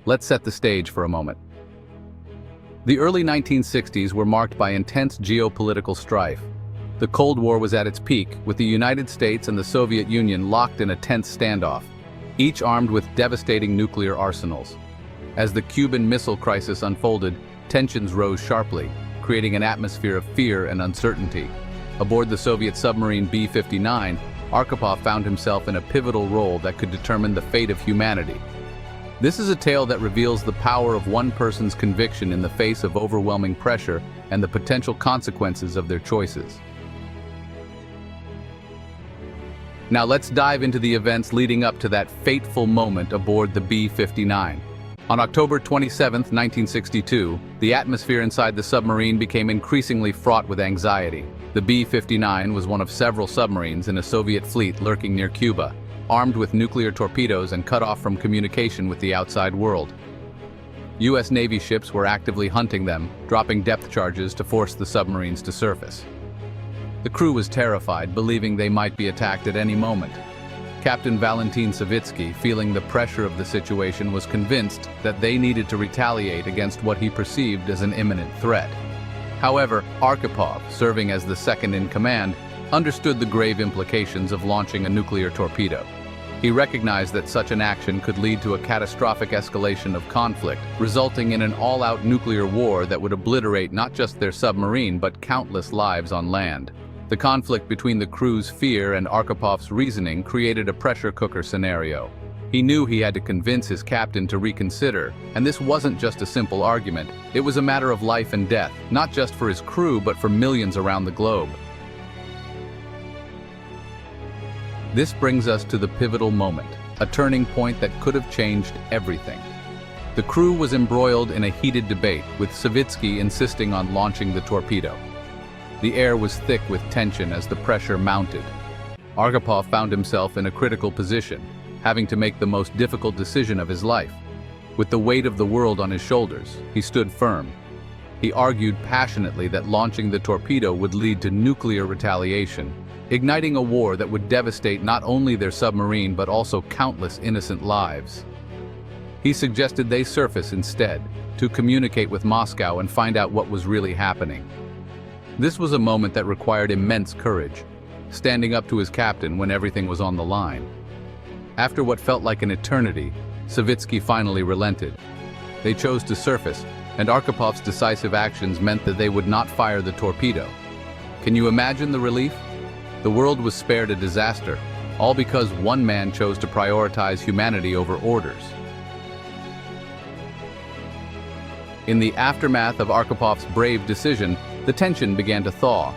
let's set the stage for a moment. The early 1960s were marked by intense geopolitical strife. The Cold War was at its peak, with the United States and the Soviet Union locked in a tense standoff, each armed with devastating nuclear arsenals. As the Cuban Missile Crisis unfolded, tensions rose sharply, creating an atmosphere of fear and uncertainty. Aboard the Soviet submarine B-59, Arkhipov found himself in a pivotal role that could determine the fate of humanity. This is a tale that reveals the power of one person's conviction in the face of overwhelming pressure and the potential consequences of their choices. Now let's dive into the events leading up to that fateful moment aboard the B-59. On October 27, 1962, the atmosphere inside the submarine became increasingly fraught with anxiety. The B-59 was one of several submarines in a Soviet fleet lurking near Cuba, armed with nuclear torpedoes and cut off from communication with the outside world. U.S. Navy ships were actively hunting them, dropping depth charges to force the submarines to surface. The crew was terrified, believing they might be attacked at any moment. Captain Valentin Savitsky, feeling the pressure of the situation, was convinced that they needed to retaliate against what he perceived as an imminent threat. However, Arkhipov, serving as the second-in-command, understood the grave implications of launching a nuclear torpedo. He recognized that such an action could lead to a catastrophic escalation of conflict, resulting in an all-out nuclear war that would obliterate not just their submarine but countless lives on land. The conflict between the crew's fear and Arkhipov's reasoning created a pressure cooker scenario. He knew he had to convince his captain to reconsider, and this wasn't just a simple argument. It was a matter of life and death, not just for his crew but for millions around the globe. This brings us to the pivotal moment, a turning point that could have changed everything. The crew was embroiled in a heated debate, with Savitsky insisting on launching the torpedo. The air was thick with tension as the pressure mounted. Arkhipov found himself in a critical position, having to make the most difficult decision of his life. With the weight of the world on his shoulders, he stood firm. He argued passionately that launching the torpedo would lead to nuclear retaliation, igniting a war that would devastate not only their submarine but also countless innocent lives. He suggested they surface instead, to communicate with Moscow and find out what was really happening. This was a moment that required immense courage, standing up to his captain when everything was on the line. After what felt like an eternity, Savitsky finally relented. They chose to surface, and Arkhipov's decisive actions meant that they would not fire the torpedo. Can you imagine the relief? The world was spared a disaster, all because one man chose to prioritize humanity over orders. In the aftermath of Arkhipov's brave decision, the tension began to thaw.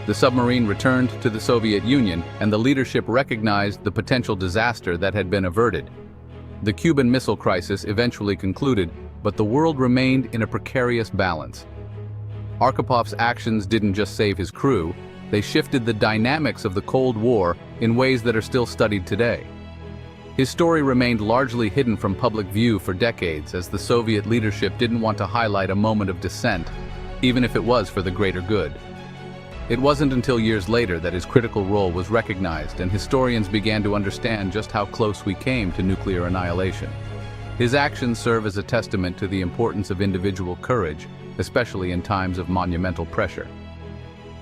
The submarine returned to the Soviet Union, and the leadership recognized the potential disaster that had been averted. The Cuban Missile Crisis eventually concluded, but the world remained in a precarious balance. Arkhipov's actions didn't just save his crew, they shifted the dynamics of the Cold War in ways that are still studied today. His story remained largely hidden from public view for decades, as the Soviet leadership didn't want to highlight a moment of dissent, even if it was for the greater good. It wasn't until years later that his critical role was recognized and historians began to understand just how close we came to nuclear annihilation. His actions serve as a testament to the importance of individual courage, especially in times of monumental pressure.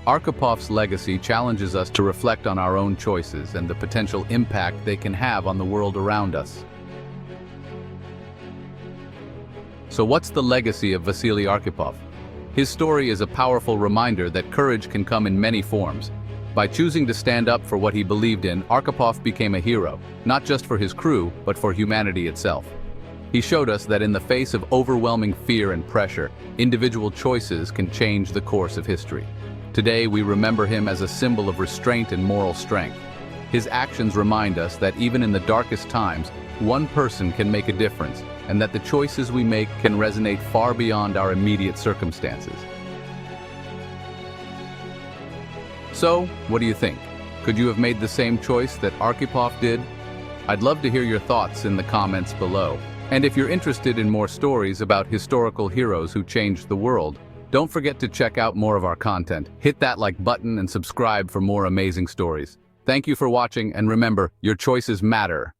Arkhipov's legacy challenges us to reflect on our own choices and the potential impact they can have on the world around us. So what's the legacy of Vasily Arkhipov? His story is a powerful reminder that courage can come in many forms. By choosing to stand up for what he believed in, Arkhipov became a hero, not just for his crew, but for humanity itself. He showed us that in the face of overwhelming fear and pressure, individual choices can change the course of history. Today, we remember him as a symbol of restraint and moral strength. His actions remind us that even in the darkest times, one person can make a difference, and that the choices we make can resonate far beyond our immediate circumstances. So, what do you think? Could you have made the same choice that Arkhipov did? I'd love to hear your thoughts in the comments below. And if you're interested in more stories about historical heroes who changed the world, don't forget to check out more of our content. Hit that like button and subscribe for more amazing stories. Thank you for watching, and remember, your choices matter.